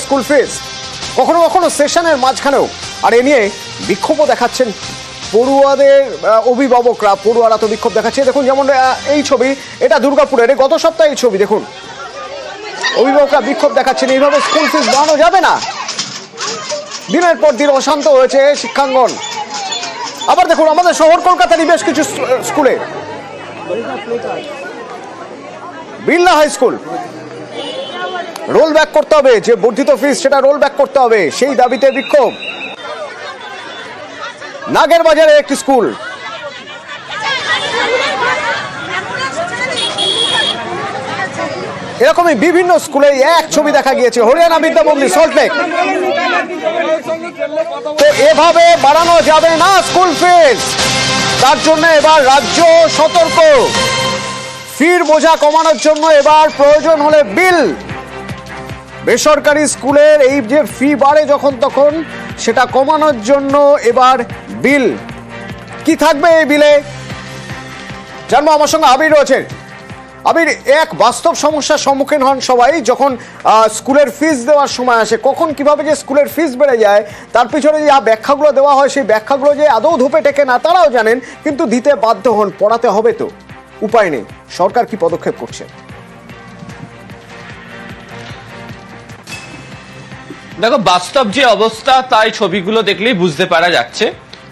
School ফিস, কখনো কখনো সেশনের মাঝখানেও। আর এ নিয়ে বিক্ষোভও দেখাচ্ছেন পড়ুয়াদের অভিভাবকরা। পড়ুয়ারা তো বিক্ষোভ দেখাচ্ছে, দেখুন যেমন এই ছবি, এটা দুর্গাপুরের গত সপ্তাহে এই ছবি দেখুন। অভিভাবকরা বিক্ষোভ দেখাচ্ছেন, এইভাবে স্কুল ফিস বাড়ানো যাবে না। দিনের পর দিন অশান্ত হয়েছে শিক্ষাঙ্গন। আবার দেখুন আমাদের শহর কলকাতারই বেশ কিছু স্কুলে, Birla high school, roll back করতে হবে, যে বর্ধিত ফিস সেটা রোল ব্যাক করতে হবে, সেই দাবিতে বিক্ষোভ। নাগের বাজারে একটি স্কুল, এরকমই বিভিন্ন স্কুলে এক ছবি দেখা গিয়েছে। হরিয়ানা বিদ্যামন্দির সল্টলেক, তো এভাবে বাড়ানো যাবে না স্কুল ফিস। তার জন্য এবার রাজ্য সতর্ক। ফির বোঝা কমানোর জন্য এবার প্রয়োজন হলে বিল। বেসরকারি স্কুলের এই যে ফি বাড়ে যখন তখন, সেটা কমানোর জন্য এবার বিল। কি থাকবে এই বিলে জানবো। আমার সঙ্গে আবির রয়েছে। আবির, এক বাস্তব সমস্যার সম্মুখীন হন সবাই যখন স্কুলের ফিস দেওয়ার সময় আসে। কখন কিভাবে যে স্কুলের ফিস বেড়ে যায়, তার পিছনে যে ব্যাখ্যাগুলো দেওয়া হয়, সেই ব্যাখ্যাগুলো যে আদৌ ধোপে টেকে না তারাও জানেন, কিন্তু দিতে বাধ্য হন। পড়াতে হবে তো, উপায় নেই। সরকার কি পদক্ষেপ করছে? দেখো, বাস্তব যে অবস্থা তাই ছবিগুলো দেখলেই বুঝতে পারা যাচ্ছে।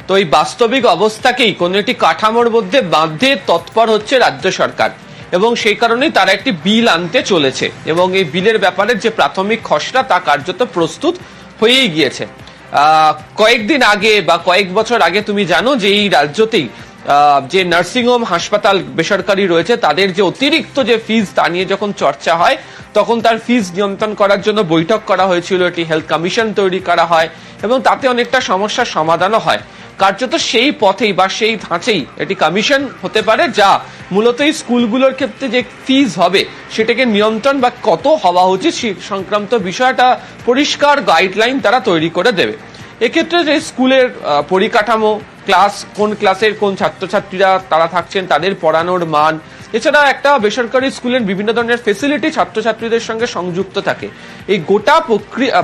তো এই বাস্তবিক অবস্থাকেই কোনো একটি কাঠামোর মধ্যে বাঁধতে তৎপর হচ্ছে রাজ্য সরকার, এবং সেই কারণেই তারা একটি বিল আনতে চলেছে। এবং এই বিলের ব্যাপারে যে প্রাথমিক খসড়া তা কার্যত প্রস্তুত হয়েই গিয়েছে। কয়েকদিন আগে বা কয়েক বছর আগে তুমি জানো যে এই রাজ্যতেই যে নার্সিংহোম হাসপাতাল বেসরকারি রয়েছে, তাদের যে অতিরিক্ত যে ফিজ তা নিয়ে যখন চর্চা হয়, তখন তার ফিজ নিয়ন্ত্রণ করার জন্য বৈঠক করা হয়েছিল, একটি হেলথ কমিশন তৈরি করা হয় এবং তাতে অনেকটা সমস্যার সমাধানও হয়। কার্যত সেই পথেই বা সেই ধাঁচেই একটি কমিশন হতে পারে, যা মূলত এই স্কুলগুলোর ক্ষেত্রে যে ফিজ হবে সেটাকে নিয়ন্ত্রণ বা কত হওয়া উচিত সে সংক্রান্ত বিষয়টা পরিষ্কার গাইডলাইন তারা তৈরি করে দেবে। এক্ষেত্রে যে স্কুলের পরিকাঠামো, ক্লাস, কোন ক্লাসের কোন ছাত্রছাত্রীরা তারা থাকছেন, তাদের পড়ানোর মান, এছাড়া একটা বেসরকারি স্কুলের বিভিন্ন ধরনের ফেসিলিটি ছাত্রছাত্রীদের সঙ্গে সংযুক্ত থাকে। এই গোটা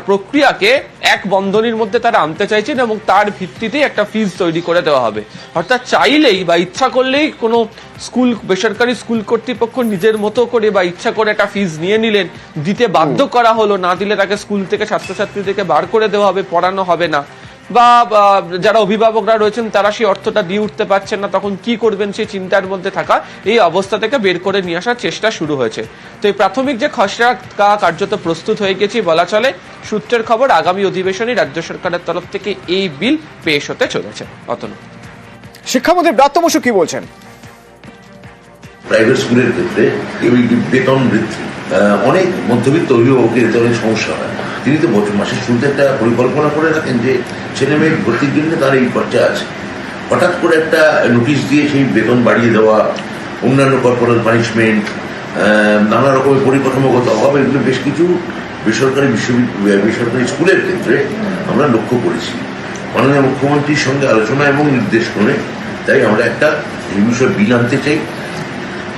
প্রক্রিয়াকে এক বন্ধনীর মধ্যে তারা আনতে চাইছেন এবং তার ভিত্তিতেই একটা ফিজ তৈরি করে দেওয়া হবে। অর্থাৎ চাইলেই বা ইচ্ছা করলেই কোনো স্কুল, বেসরকারি স্কুল কর্তৃপক্ষ নিজের মতো করে বা ইচ্ছা করে একটা ফিজ নিয়ে নিলেন, দিতে বাধ্য করা হলো, না দিলে তাকে স্কুল থেকে ছাত্রছাত্রীদেরকে বার করে দেওয়া হবে, পড়ানো হবে না। বা যারা অভিভাবকরা রয়েছেন তারা সেই অর্থটা দিয়ে উঠতে পারছেন না, তখন কি করবেন সেই চিন্তার মধ্যে থাকা, এই অবস্থা থেকে বের করে নিয়ে আসার চেষ্টা শুরু হয়েছে। তো এই প্রাথমিক যে খসড়া কার্যত প্রস্তুত হয়ে গেছে বলা চলে। সূত্রের খবর, আগামী অধিবেশনে রাজ্য সরকারের তরফ থেকে এই বিল পেশ হতে চলেছে। অতনু। শিক্ষামন্ত্রী ব্রাত্য বসু কি বলছেন? প্রাইভেট স্কুলের ক্ষেত্রে এই বেতন বৃদ্ধি অনেক মধ্যবিত্ত অভিভাবকের এতে অনেক সমস্যা হয়। তিনি তো মাসের শুরুতে একটা পরিকল্পনা করে রাখেন যে ছেলে মেয়ের ভর্তির জন্য তার এই খরচা আছে। হঠাৎ করে একটা নোটিশ দিয়ে সেই বেতন বাড়িয়ে দেওয়া, অন্যান্য কর্পোরাল পানিশমেন্ট, নানা রকমের পরিকাঠামোগত অভাব, এগুলো বেশ কিছু বেসরকারি স্কুলের ক্ষেত্রে আমরা লক্ষ্য করেছি। মাননীয় মুখ্যমন্ত্রীর সঙ্গে আলোচনা এবং নির্দেশ করে তাই আমরা একটা এই বিষয়ে বিল আনতে চাই।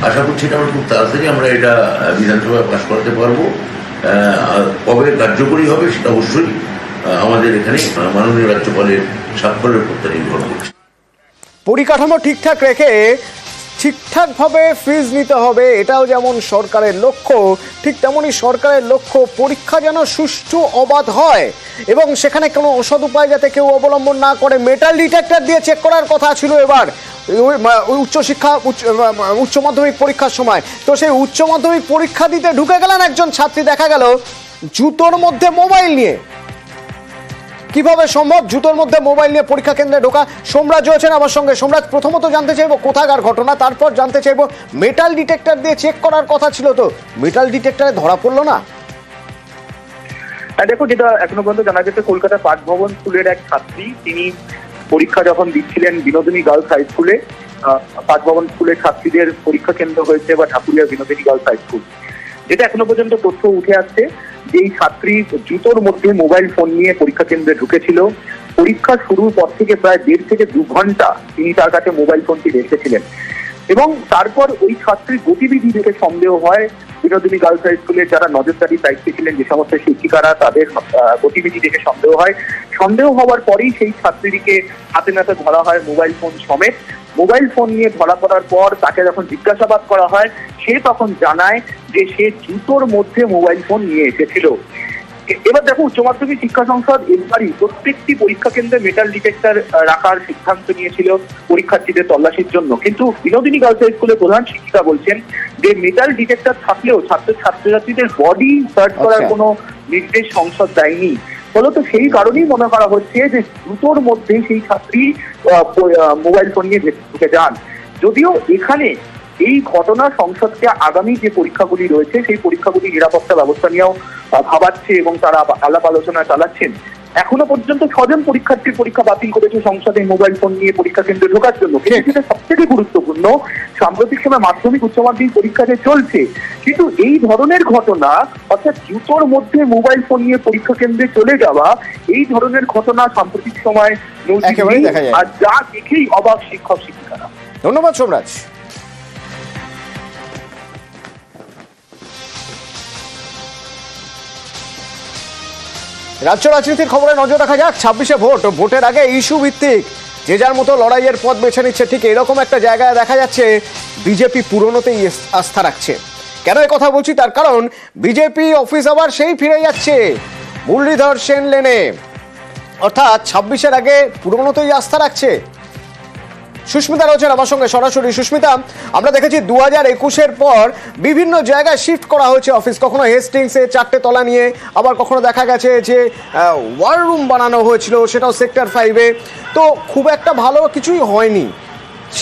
আশা করছি এটা আমরা খুব তাড়াতাড়ি আমরা এটা বিধানসভায় পাশ করাতে পারবো। কবে কার্যকরী হবে সেটা অবশ্যই আমাদের এখানে মাননীয় রাজ্যপালের স্বাক্ষরের উপর নির্ভর করছে। পরিকাঠামো ঠিকঠাক রেখে ঠিকঠাকভাবে ফিজ নিতে হবে, এটাও যেমন সরকারের লক্ষ্য, ঠিক তেমনই সরকারের লক্ষ্য পরীক্ষা যেন সুষ্ঠু অবাধ হয় এবং সেখানে কোনো অসৎ উপায় যাতে কেউ অবলম্বন না করে। মেটাল ডিটেক্টর দিয়ে চেক করার কথা ছিল এবার উচ্চ মাধ্যমিক পরীক্ষার সময়। তো সেই উচ্চ মাধ্যমিক পরীক্ষা দিতে ঢুকে গেলেন একজন ছাত্রী, দেখা গেল জুতোর মধ্যে মোবাইল নিয়ে। কিভাবে সম্ভব জুতোর মধ্যে মোবাইল নিয়ে পরীক্ষা কেন্দ্রে ঢোকা? সোমরাজ রয়েছেন আমার সঙ্গে। সোমরাজ, প্রথমত জানতে চাইবো কোথাকার ঘটনা, তারপর জানতে চাইবো মেটাল ডিটেক্টর দিয়ে চেক করার কথা ছিল, তো মেটাল ডিটেক্টরে ধরা পড়লো না? দেখো, যেটা এখনো পর্যন্ত জানা গেছে, কলকাতা পাঠ ভবন স্কুলের এক ছাত্রী, তিনি পরীক্ষা যখন দিচ্ছিলেন বিনোদিনী গার্লস হাই স্কুলে, পাঠ ভবন স্কুলের ছাত্রীদের পরীক্ষা কেন্দ্র হয়েছে বা Dhakuria Binodini girls high school. যেটা এখনো পর্যন্ত তথ্য উঠে আসছে যে এই ছাত্রী জুতোর মধ্যে মোবাইল ফোন নিয়ে পরীক্ষা কেন্দ্রে ঢুকেছিল। পরীক্ষা শুরুর পর থেকে প্রায় 1.5 থেকে 2 ঘন্টা তিনি তার কাছে মোবাইল ফোনটি রেখেছিলেন। এবং তারপর ওই ছাত্রীর গতিবিধি দেখে সন্দেহ হয় বিনোদিনী গার্লস হাই স্কুলের যারা নজরদারির দায়িত্বে ছিলেন যে সমস্ত শিক্ষিকারা, তাদের গতিবিধি দেখে সন্দেহ হওয়ার পরেই সেই ছাত্রীকে হাতে নাতে ধরা হয় মোবাইল ফোন সমেত। মোবাইল ফোন নিয়ে ধরা পড়ার পর তাকে যখন জিজ্ঞাসাবাদ করা হয়, সে তখন জানায় যে সে জুতোর মধ্যে মোবাইল ফোন নিয়ে এসেছিল। এবার দেখো, উচ্চ মাধ্যমিক শিক্ষা সংসদ এবারই প্রত্যেকটি পরীক্ষা কেন্দ্রে মেটাল ডিটেক্টর রাখার সিদ্ধান্ত নিয়েছিল পরীক্ষার্থীদের তল্লাশির জন্য, কিন্তু বিনোদিনী গার্লস হাই স্কুলের প্রধান শিক্ষিকা বলছেন যে মেটাল ডিটেক্টর থাকলেও ছাত্রছাত্রীদের বডি সার্চ করার কোনো নির্দেশ সংসদ দেয়নি। ফলত সেই কারণেই মনে করা হচ্ছে যে জুতোর মধ্যে সেই ছাত্রী মোবাইল ফোন নিয়ে ঢুকে যান। যদিও এখানে এই ঘটনা সংসদকে আগামী যে পরীক্ষাগুলি রয়েছে সেই পরীক্ষাগুলি নিরাপত্তা ব্যবস্থা নিয়েও ভাবাচ্ছে এবং তারা আলাপ আলোচনা চালাচ্ছেন। এখনো পর্যন্ত 6 জন পরীক্ষার্থীর পরীক্ষা বাতিল করেছে সংসদে মোবাইল ফোন নিয়ে পরীক্ষা কেন্দ্রে ঢোকার জন্য। কিন্তু যেটা সব থেকে গুরুত্বপূর্ণ, সাম্প্রতিক সময় মাধ্যমিক উচ্চ মাধ্যমিক পরীক্ষা যে চলছে, কিন্তু এই ধরনের ঘটনা, অর্থাৎ জুতোর মধ্যে মোবাইল ফোন নিয়ে পরীক্ষা কেন্দ্রে চলে যাওয়া, এই ধরনের ঘটনা সাম্প্রতিক সময় আর যা দেখেই অবাক শিক্ষক শিক্ষিকারা। ধন্যবাদ সোমরাজ। রাজ্য রাজনীতির খবরে নজর রাখা যাক। 26শে ভোটের আগে ইস্যু ভিত্তিক যে যার মতো লড়াইয়ের পথ বেছে নিচ্ছে, ঠিক এরকম একটা জায়গায় দেখা যাচ্ছে বিজেপি পুরনোতেই আস্থা রাখছে। কেন কথা বলছি, তার কারণ বিজেপি অফিস আবার সেই ফিরে যাচ্ছে মুরলীধর সেন লেনে, অর্থাৎ 26-এর আগে পুরনোতেই আস্থা রাখছে। সুস্মিতা রয়েছেন আমার সঙ্গে সরাসরি। সুস্মিতা, আমরা দেখেছি 2021-এর পর বিভিন্ন জায়গায় শিফট করা হয়েছে অফিস, কখনো হেস্টিংসে 4টে তলা নিয়ে, আবার কখনো দেখা গেছে যে ওয়ার রুম বানানো হয়েছিল, সেটাও সেক্টর 5-এ। তো খুব একটা ভালো কিছুই হয়নি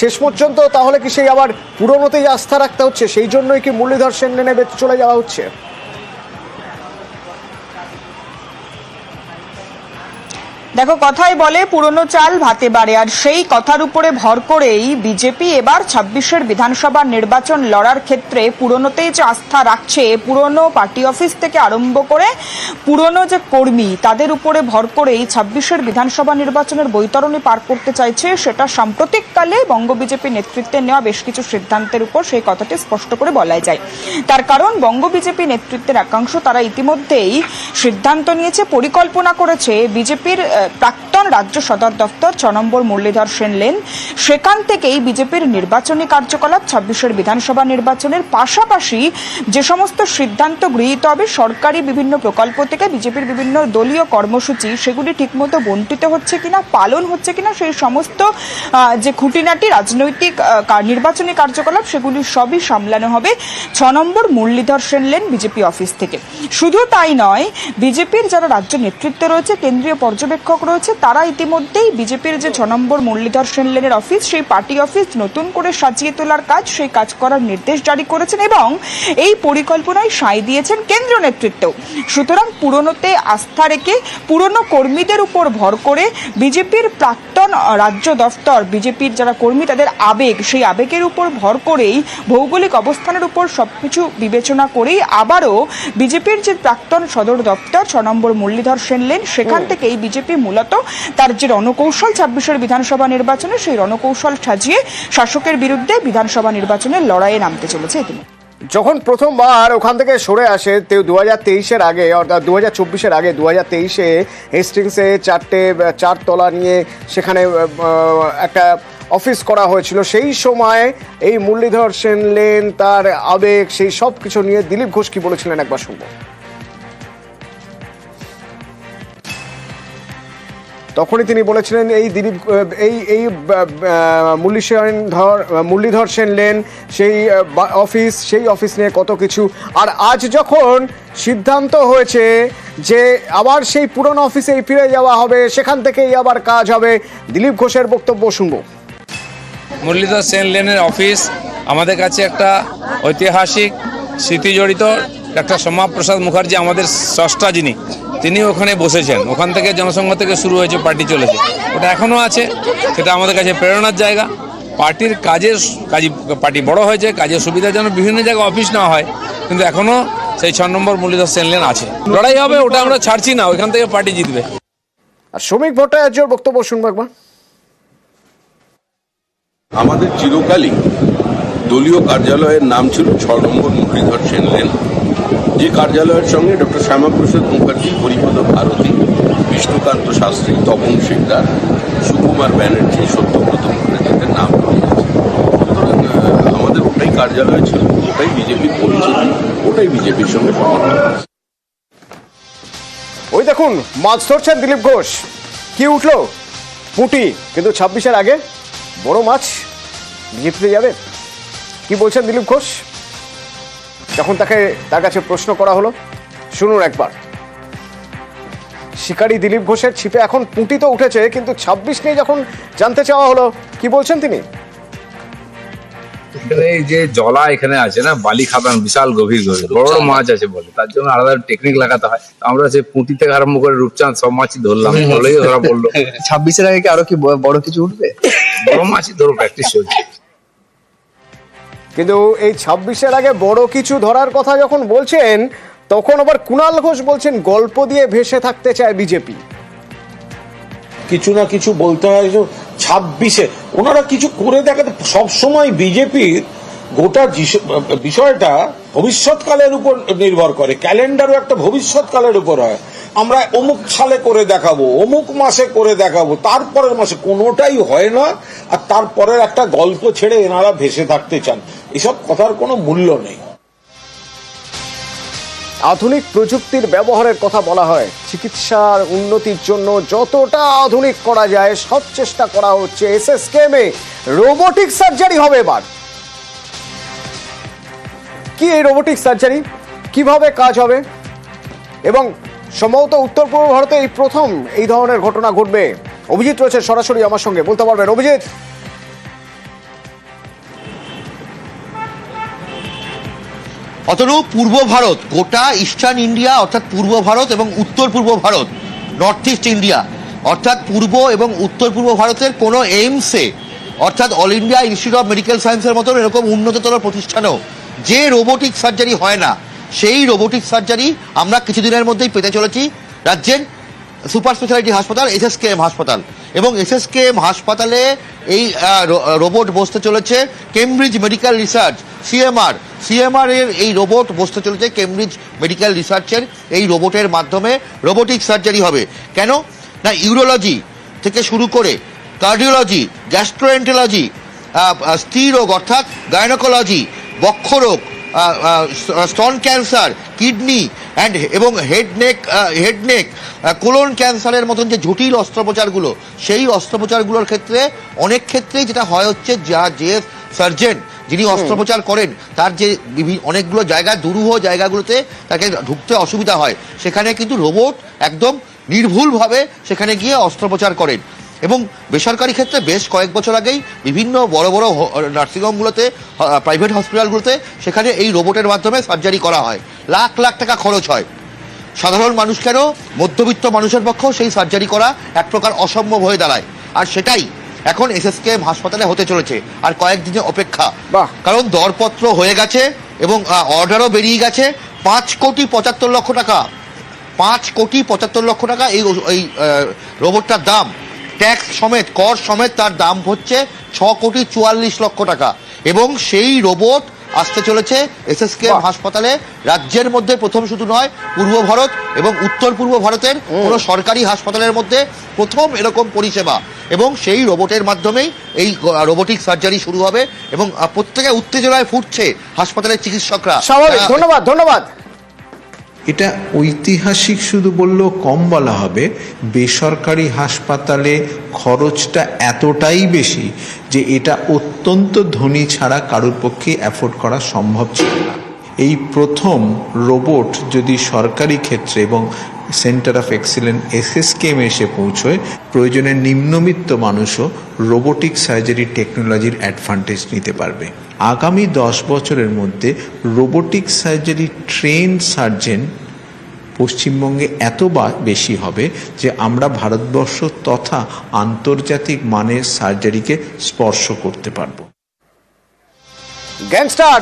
শেষ পর্যন্ত। তাহলে কি সেই আবার পুরনোতেই আস্থা রাখতে হচ্ছে? সেই জন্যই কি মুরলীধর সেন লেনে চলে যাওয়া হচ্ছে? দেখো, কথাই বলে পুরনো চাল ভাতে বাড়ে, আর সেই কথার উপরে ভর করেই বিজেপি এবার 26-এর বিধানসভা নির্বাচন লড়ার ক্ষেত্রে পুরনোতেই যে আস্থা রাখছে, পুরনো পার্টি অফিস থেকে আরম্ভ করে পুরনো যে কর্মী, তাদের উপরে ভর করেই 26-এর বিধানসভা নির্বাচনের বৈতরণী পার করতে চাইছে। সেটা সাম্প্রতিককালে বঙ্গ বিজেপি নেতৃত্বে নেওয়া বেশ কিছু সিদ্ধান্তের উপর সেই কথাটি স্পষ্ট করে বলাই যায়। তার কারণ বঙ্গ বিজেপি নেতৃত্বের একাংশ তারা ইতিমধ্যেই সিদ্ধান্ত নিয়েছে, পরিকল্পনা করেছে বিজেপির প্রাক্তন রাজ্য সদর দফতর 6 নম্বর মুরলীধর সেন লেন, সেখান থেকেই বিজেপির নির্বাচনী কার্যকলাপ 26-এর বিধানসভা নির্বাচনের পাশাপাশি যে সমস্ত সিদ্ধান্ত গৃহীত হবে সরকারি বিভিন্ন প্রকল্প থেকে, বিজেপির বিভিন্ন দলীয় কর্মসূচি, সেগুলি ঠিকমতো বন্টিত হচ্ছে কিনা, পালন হচ্ছে কিনা, সেই সমস্ত যে খুঁটিনাটি রাজনৈতিক নির্বাচনী কার্যকলাপ, সেগুলি সবই সামলানো হবে 6 number Muralidhar Sen lane BJP office থেকে। শুধু তাই নয়, বিজেপির যারা রাজ্য নেতৃত্বে রয়েছে, কেন্দ্রীয় পর্যবেক্ষক রয়েছে, তারা ইতিমধ্যেই বিজেপির যে 6 নম্বর মুরলীধর সেন লেনের অফিস, সেই পার্টি অফিস নতুন করে সাজিয়ে তোলার কাজ, সেই কাজ করার নির্দেশ জারি করেছেন এবং এই পরিকল্পনায় সায় দিয়েছেন কেন্দ্রীয় নেতৃত্ব। সুতরাং পুরনোতে আস্থা রেখে, পুরনো কর্মীদের উপর ভর করে, বিজেপির প্রাক্তন রাজ্য দফতর, বিজেপির যারা কর্মী তাদের আবেগ, সেই আবেগের উপর ভর করেই, ভৌগোলিক অবস্থানের উপর সবকিছু বিবেচনা করেই আবারও বিজেপির যে প্রাক্তন সদর দপ্তর 6 নম্বর মুরলীধর সেন লেন, সেখান থেকেই বিজেপি মূলত তার যে রণকৌশল 26-এর বিধানসভা নির্বাচনে, সেই রণকৌশল সাজিয়ে শাসকের বিরুদ্ধে বিধানসভা নির্বাচনের লড়াইয়ে নামতে চলেছে। ইতিমধ্যে যখন প্রথমবার ওখান থেকে সরে আসে 2023-এর আগে, অর্থাৎ 2024-এর আগে, 2023-এ হেস্টিংসে 4 তলা নিয়ে সেখানে একটা অফিস করা হয়েছিল, সেই সময় এই মুরলীধর সেন লেন, তার আবেগ, সেই সব কিছু নিয়ে দিলীপ ঘোষ কি বলেছিলেন একবার শুনবো। তখনই তিনি বলেছিলেন এই মুরলীধর সেন লেন, সেই অফিস নিয়ে কত কিছু। আর আজ যখন সিদ্ধান্ত হয়েছে যে আবার সেই পুরনো অফিসেই ফিরে যাওয়া হবে, সেখান থেকেই আবার কাজ হবে, দিলীপ ঘোষের বক্তব্য শুনবো। মুরলীধর সেন লেনের অফিস আমাদের কাছে একটা ঐতিহাসিক স্মৃতি জড়িত। ডাক্তার শ্যামাপ্রসাদ মুখার্জি আমাদের স্রষ্টা, তিনি ওখানে বসেছেন, ওখান থেকে জনসংঘ থেকে শুরু হয়েছে, পার্টি চলেছে, ওটা এখনও আছে। সেটা আমাদের কাছে প্রেরণার জায়গা। পার্টির পার্টি বড় হয়েছে, কাজের সুবিধার জন্য বিভিন্ন জায়গায় অফিস নেওয়া হয়, কিন্তু এখনও সেই 6 নম্বর মুরলীধর সেন লেন আছে। লড়াই হবে, ওটা আমরা ছাড়ছি না, ওইখান থেকে পার্টি জিতবে। আর শ্রমিক ভট্টাচার্যর বক্তব্য শুনবো একবার। আমাদের চিরকালই দলীয় কার্যালয়ের নাম ছিল 6 নম্বর মুরলীধর সেন লেন, যে কার্যালয়ের সঙ্গে ডক্টর শ্যামাপ্রসাদ মুখার্জি, হরিপদ ভারতী, বিষ্ণুকান্ত শাস্ত্রী, তপন শিকদার, সুকুমার ব্যানার্জি, সত্যব্রত মুখার্জিদের নাম জড়িয়ে আছে। সুতরাং আমাদের ওটাই কার্যালয় ছিল, ওটাই বিজেপির পরিচিতি, ওটাই বিজেপির সঙ্গে সম্পর্ক। ওই দেখুন মাছ ধরছেন দিলীপ ঘোষ, কি উঠলো পুঁটি, কিন্তু 26-এর আগে বড় মাছ বিজেপিতে যাবে। কি বলছেন দিলীপ ঘোষ যখন তার কাছে প্রশ্ন করা হলো? শুনুন একবার। শিকারী দিলীপ ঘোষের ছিপে এখন পুঁটি তো উঠেছে, কিন্তু 26 নিয়ে যখন জানতে চাওয়া হলো, কি বলছেন তিনি? এখানে এই যে জলা এখানে আছে না, বালি খাদান, বিশাল গভীর গভীর বড় বড় মাছ আছে বলে, তার জন্য আলাদা টেকনিক লাগাতে হয়। আমরা সেই পুঁটি থেকে আরম্ভ করে রূপচাঁদ সব মাছই ধরলাম, বলেই ধরা পড়লো। 26-এর আগে কি আরো কি বড় কিছু উঠবে? বড় মাছই ধরো, প্র্যাকটিস চলছে। কিন্তু এই 26-এর আগে বড় কিছু ধরার কথা যখন বলছেন, তখন আবার কুণাল ঘোষ বলছেন গল্প দিয়ে ভেসে থাকতে চায় বিজেপি। কিছু না কিছু বলতে হয়। 26-এ ওনারা কিছু করে দেখাতে, সবসময় বিজেপির গোটা বিষয়টা ভবিষ্যৎকালের উপর নির্ভর করে। ক্যালেন্ডারও একটা ভবিষ্যৎকালের উপর হয়। আমরা অমুক সালে করে দেখাবো, অমুক মাসে করে দেখাবো, তারপরের মাসে কোনোটাই হয় না। আর তারপরের একটা গল্প ছেড়ে এনারা ভেসে থাকতে চান, এসব কথার কোনো মূল্য নেই। আধুনিক প্রযুক্তির ব্যবহারের কথা বলা হয়, চিকিৎসার উন্নতির জন্য যতটা আধুনিক করা যায় সব চেষ্টা করা হচ্ছে। এসএসকেএমে রোবোটিক সার্জারি হবে এবার। কি এই রোবোটিক সার্জারি, কিভাবে কাজ হবে, এবং সম্ভবত উত্তর পূর্ব ভারতে এই প্রথম এই ধরনের ঘটনা ঘটবে। অভিজিৎ রয়েছে সরাসরি আমার সঙ্গে, বলতে পারবেন অভিজিৎ? অতনু, পূর্ব ভারত, গোটা ইস্টার্ন ইন্ডিয়া অর্থাৎ পূর্ব ভারত এবং উত্তর পূর্ব ভারত, নর্থ ইস্ট ইন্ডিয়া অর্থাৎ পূর্ব এবং উত্তর পূর্ব ভারতের কোনো এইমসে অর্থাৎ all India institute of medical সায়েন্সের মতন এরকম উন্নততর প্রতিষ্ঠানেও যে রোবোটিক সার্জারি হয় না, সেই রোবোটিক সার্জারি আমরা কিছুদিনের মধ্যেই পেতে চলেছি রাজ্যের সুপার স্পেশালিটি হাসপাতাল এসএসকেএম হাসপাতাল। এবং এসএসকেএম হাসপাতালে এই রোবট বসতে চলেছে কেমব্রিজ মেডিকেল রিসার্চ সিএমআর এর এই রোবট বসতে চলেছে কেমব্রিজ মেডিকেল রিসার্চের এই রোবটের মাধ্যমে রোবোটিক সার্জারি হবে। কেন না, ইউরোলজি থেকে শুরু করে কার্ডিওলজি, গ্যাস্ট্রোএন্টারোলজি, স্ত্রীরোগ অর্থাৎ গাইনোকোলজি, বক্ষরোগ, স্তন ক্যান্সার, কিডনি এবং হেড নেক কোলন ক্যান্সারের মতন যে জটিল অস্ত্রোপচারগুলো, সেই অস্ত্রোপচারগুলোর ক্ষেত্রে অনেক ক্ষেত্রেই যেটা হয় হচ্ছে, যে সার্জন যিনি অস্ত্রোপচার করেন তার যে অনেকগুলো জায়গা, দুরূহ জায়গাগুলোতে তাকে ঢুকতে অসুবিধা হয়, সেখানে কিন্তু রোবট একদম নির্ভুলভাবে সেখানে গিয়ে অস্ত্রোপচার করেন। এবং বেসরকারি ক্ষেত্রে বেশ কয়েক বছর আগেই বিভিন্ন বড় বড় নার্সিংহোমগুলোতে, প্রাইভেট হসপিটালগুলোতে সেখানে এই রোবটের মাধ্যমে সার্জারি করা হয়, লাখ লাখ টাকা খরচ হয়। সাধারণ মানুষকেও, মধ্যবিত্ত মানুষের পক্ষেও সেই সার্জারি করা এক প্রকার অসম্ভব হয়ে দাঁড়ায়। আর সেটাই এখন এসএসকেএম হাসপাতালে হতে চলেছে। আর কয়েকদিনের অপেক্ষা, কারণ দরপত্র হয়ে গেছে এবং অর্ডারও বেরিয়ে গেছে। 5,75,00,000 টাকা, 5,75,00,000 টাকা এই রোবটটার দাম। ট্যাক্স সমেত, কর সমেত তার দাম হচ্ছে 6,44,00,000 টাকা। এবং সেই রোবট আসতে চলেছে এসএসকেএম হাসপাতালে। রাজ্যের মধ্যে প্রথম শুধু নয়, পূর্ব ভারত এবং উত্তর পূর্ব ভারতের কোনো সরকারি হাসপাতালের মধ্যে প্রথম এরকম পরিষেবা। এবং সেই রোবটের মাধ্যমেই এই রোবোটিক সার্জারি শুরু হবে এবং প্রত্যেকে উত্তেজনায় ফুটছে হাসপাতালের চিকিৎসকরা। ধন্যবাদ। এটা ঐতিহাসিক শুধু বললেও কম বলা হবে। বেসরকারি হাসপাতালে খরচটা এতটাই বেশি যে এটা অত্যন্ত ধনী ছাড়া কারোর পক্ষে অ্যাফোর্ড করা সম্ভব ছিল না। এই প্রথম রোবট যদি সরকারি ক্ষেত্রে এবং সেন্টার অফ এক্সিলেন্স এসএসকেএম এসে পৌঁছয়, প্রয়োজনে নিম্নবিত্ত মানুষও রোবোটিক সার্জারি টেকনোলজির অ্যাডভান্টেজ নিতে পারবে। আগামী 10 বছরের মধ্যে রোবোটিক সার্জারি ট্রেন সার্জন পশ্চিমবঙ্গে এত বেশি হবে যে আমরা ভারতবর্ষ তথা আন্তর্জাতিক মানের সার্জারিকে স্পর্শ করতে পারবো। গ্যাংস্টার